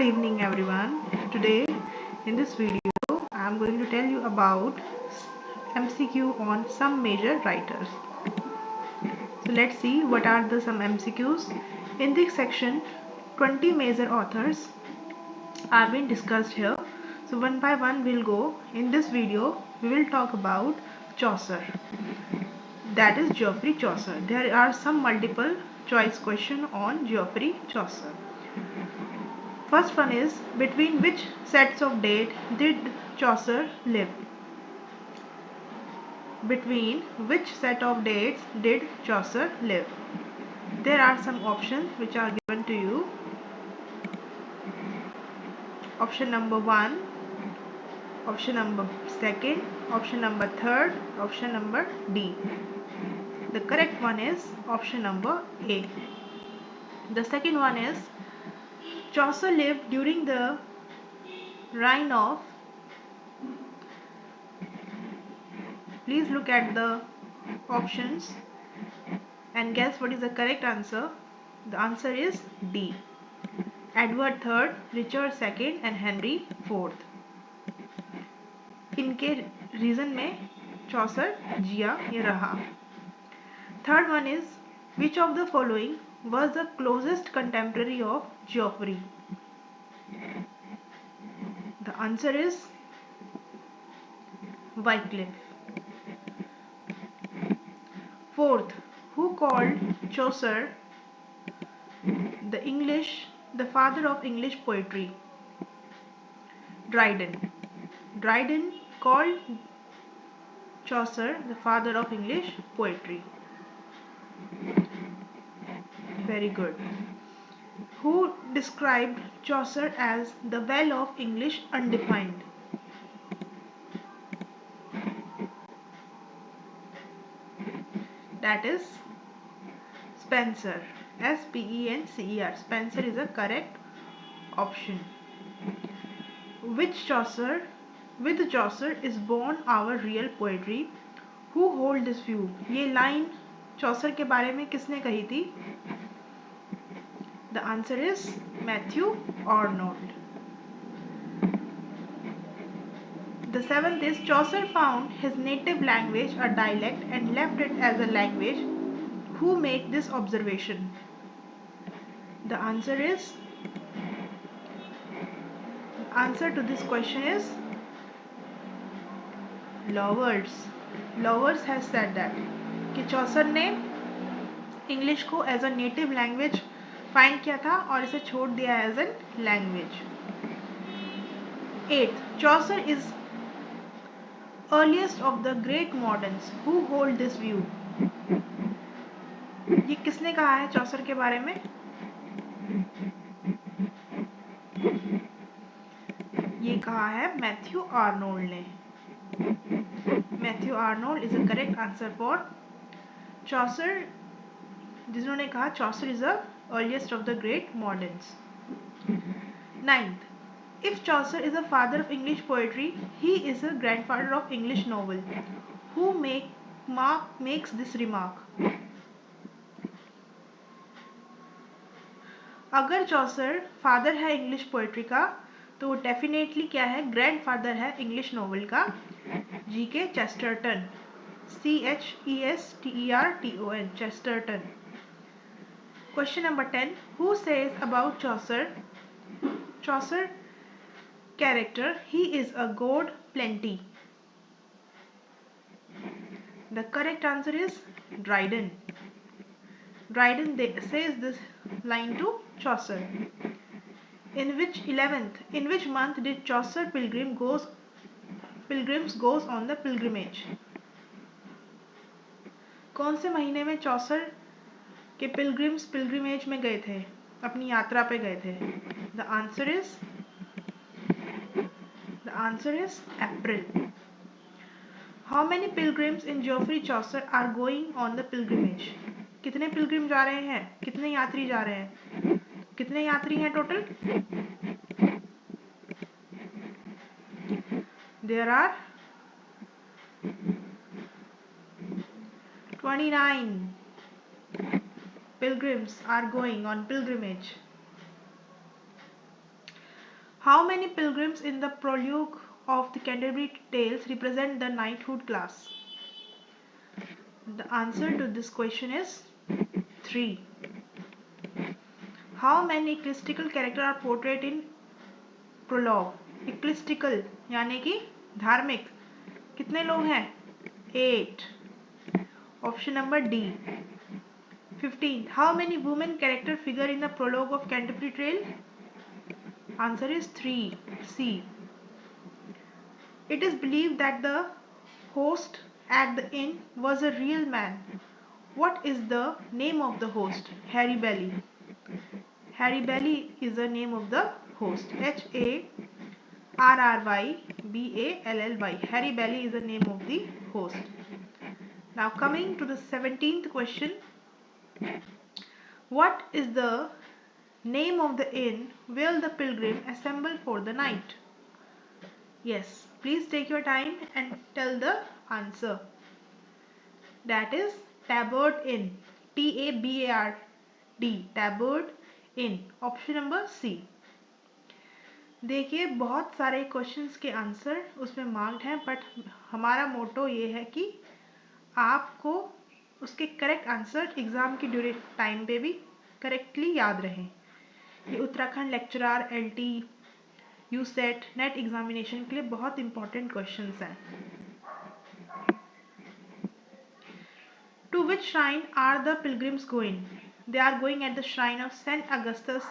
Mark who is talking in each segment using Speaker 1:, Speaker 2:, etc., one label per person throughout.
Speaker 1: Good evening everyone. Today in this video I am going to tell you about MCQ on some major writers. So let's see what are the some MCQs. In this section 20 major authors are being discussed here. So one by one we'll go. In this video we will talk about Chaucer, that is Geoffrey Chaucer. There are some multiple choice question on Geoffrey Chaucer. First one is, between which sets of date did Chaucer live? Between which set of dates did Chaucer live? There are some options which are given to you. Option number 1, option number 2, option number 3, option number D. The correct one is option number A. The second one is, Chaucer lived during the reign of. Please look at the options and guess what is the correct answer. The answer is D. Edward III, Richard II and Henry IV. इनके reason में चौसर जिया या रहा. Third one is, which of the following was the closest contemporary of Geoffrey? The answer is Wycliffe. Fourth, who called Chaucer the father of English poetry? Dryden. Dryden called Chaucer the father of English poetry. Very good. Who described Chaucer as the well of English undefined? That is Spenser. Spencer. Spenser is a correct option. With Chaucer is born our real poetry. Who hold this view? ये line चौसर के बारे में किसने कही थी? The answer is Matthew Arnold. The seventh is, Chaucer found his native language a dialect and left it as a language. Who make this observation? The answer to this question is Lowers. Lowers has said that कि चौसर ने English को as a native language find किया था और इसे छोड़ दिया as an language. 8th, Chaucer is earliest of the great moderns. Who hold this view? ये किसने कहा है चौसर के बारे में? ये कहा है मैथ्यू आर्नोल्ड ने. Matthew Arnold is a correct answer for Chaucer, जिन्होंने कहा Chaucer is the earliest of the great moderns. 9th, if Chaucer is a father of English poetry, he is a grandfather of English novel. Who makes this remark? अगर चौसर father है English poetry का तो वो definitely क्या है? Grandfather है English novel का. G.K. Chesterton. Chesterton. Chesterton. Question number 10. Who says about Chaucer? Chaucer character, he is a god plenty. The correct answer is Dryden. Dryden says this line to Chaucer. In which month did Chaucer pilgrims goes on the pilgrimage? कौन से महीने में चौसर के pilgrimage में गए थे, अपनी यात्रा पे गए थे? The answer is April. How many pilgrims in Geoffrey Chaucer are going on the pilgrimage? कितने पिलग्रिम जा रहे हैं? कितने यात्री जा रहे हैं? कितने यात्री हैं total? There are 29 pilgrims are going on pilgrimage. How many pilgrims in the prologue of the Canterbury Tales represent the knighthood class? The answer to this question is 3. How many ecclesiastical characters are portrayed in prologue? Ecclesiastical यानी कि धार्मिक कितने लोग हैं? 8. Option number D. 15. How many women characters figure in the prologue of Canterbury Tale? Answer is 3. C. It is believed that the host at the inn was a real man. What is the name of the host? Harry Bailey. Harry Bailey is the name of the host. HARRYBALLY. Harry Bailey is the name of the host. Now coming to the 17th question. What is the name of the inn where the pilgrim assemble for the night? Yes, please take your time and tell the answer. That is Tabard Inn. TABARD. Tabard Inn. Option number C. देखिए बहुत सारे questions के answer उसमें marked हैं, but हमारा मोटो ये है कि आपको उसके करेक्ट आंसर एग्ज़ाम की ड्यूरेट टाइम पे भी करेक्टली याद रहें. ये Uttarakhand lecturer, LT, USET, NET examination के लिए बहुत इंपॉर्टेंट क्वेश्चंस हैं. To which shrine are the pilgrims going? They are going at the shrine of Saint Augustus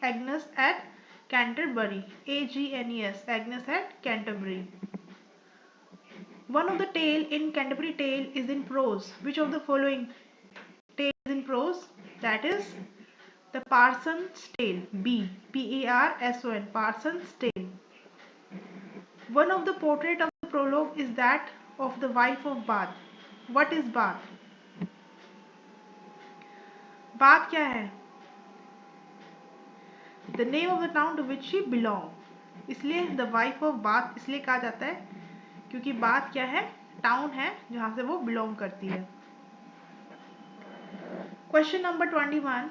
Speaker 1: Agnes at Canterbury. AGNES, Agnes at Canterbury. One of the tale in Canterbury Tale is in prose. Which of the following tale is in prose? That is The Parson's Tale. B. PARSON. Parson's Tale. One of the portrait of the prologue is that of the wife of Bath. What is Bath? Bath क्या है? The name of the town to which she belong. इसलिए the wife of Bath इसलिए कहा जाता है क्योंकि bath क्या है? टाउन है जहाँ से वो बिलोंग करती है. Question number 21.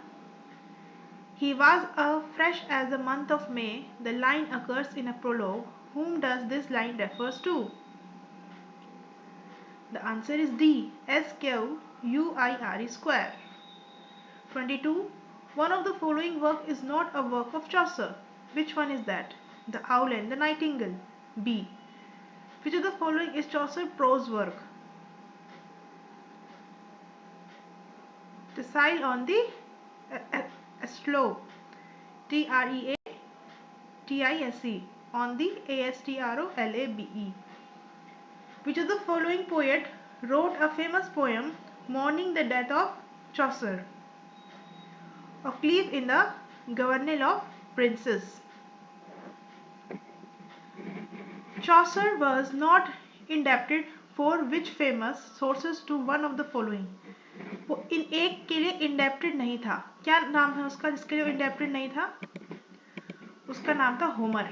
Speaker 1: He was fresh as the month of May. The line occurs in a prologue. Whom does this line refers to? The answer is D. SQUIRE square. 22. One of the following work is not a work of Chaucer. Which one is that? The Owl and the Nightingale. B. Which of the following is Chaucer prose work? Decile on the Astrobe. TREATISE. On the ASTROLABE. Which of the following poet wrote a famous poem mourning the death of Chaucer? Occleve in the Governale of Princes. Chaucer was not indebted for which famous sources to one of the following? वो इन एक के लिए indebted नहीं था. क्या नाम है उसका जिसके लिए इंडेप्टेड नहीं था? उसका नाम था Homer.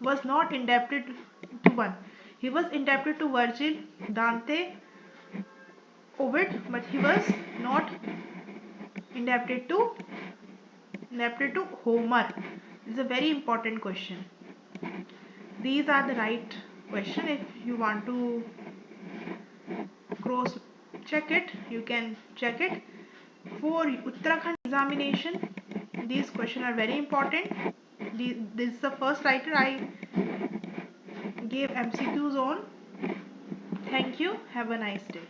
Speaker 1: Was not indebted to one. He was indebted to Virgil, Dante, Ovid, but he was not indebted to Homer. This is a very important question. These are the right question. If you want to cross check it, you can check it. For Uttarakhand examination, these questions are very important. This is the first writer I gave MCQs on. Thank you. Have a nice day.